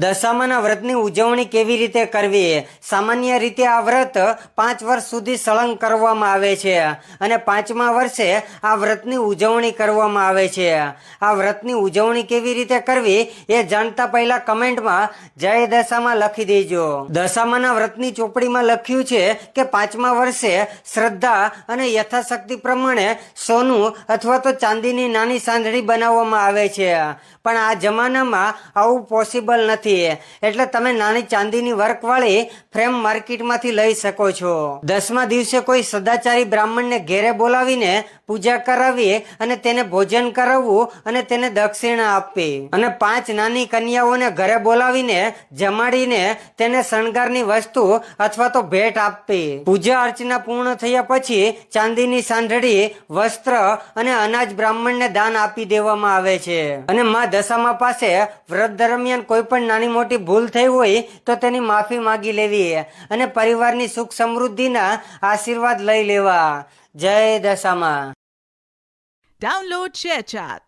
દશામાના વ્રતની ઉજવણી કેવી રીતે કરવી? સામાન્ય રીતે આ વ્રત 5 વર્ષ સુધી સળંગ કરવામાં આવે છે અને 5મા વર્ષે આ વ્રતની ઉજવણી કરવામાં આવે છે. આ વ્રતની ઉજવણી કેવી રીતે કરવી એ જાણતા પહેલા કમેન્ટમાં જય દશામાં લખી દેજો. દશામાના વ્રતની ચોપડીમાં લખ્યું છે કે 5મા વર્ષે શ્રદ્ધા અને યથાશક્તિ પ્રમાણે સોનું અથવા તો ચાંદીની નાની સાંધળી બનાવવામાં આવે છે, પણ આ જમાનામાં આવું પોસિબલ નથી, એટલે તમે નાની ચાંદીની વર્કવાળી ફ્રેમ માર્કેટમાંથી લઈ શકો છો. 10મા દિવસે કોઈ સદાચારી બ્રાહ્મણને ઘેરે બોલાવીને પૂજા કરાવી અને તેને ભોજન કરાવવું અને તેને દક્ષિણા આપવી અને 5 નાની કન્યાઓને ઘરે બોલાવીને જમાડીને તેને શણગારની વસ્તુ અથવા તો ભેટ આપવી. પૂજા અર્ચના પૂર્ણ થયા પછી ચાંદીની સાંઢળી, વસ્ત્ર અને અનાજ બ્રાહ્મણને દાન આપી દેવામાં આવે છે. અને માં દશામા પાસે વ્રત દરમિયાન કોઈ પણ નાની મોટી ભૂલ થઈ હોય તો તેની માફી માંગી લેવી અને પરિવારની સુખ સમૃદ્ધિના આશીર્વાદ લઈ લેવા. જય દશામા. Download ShareChat.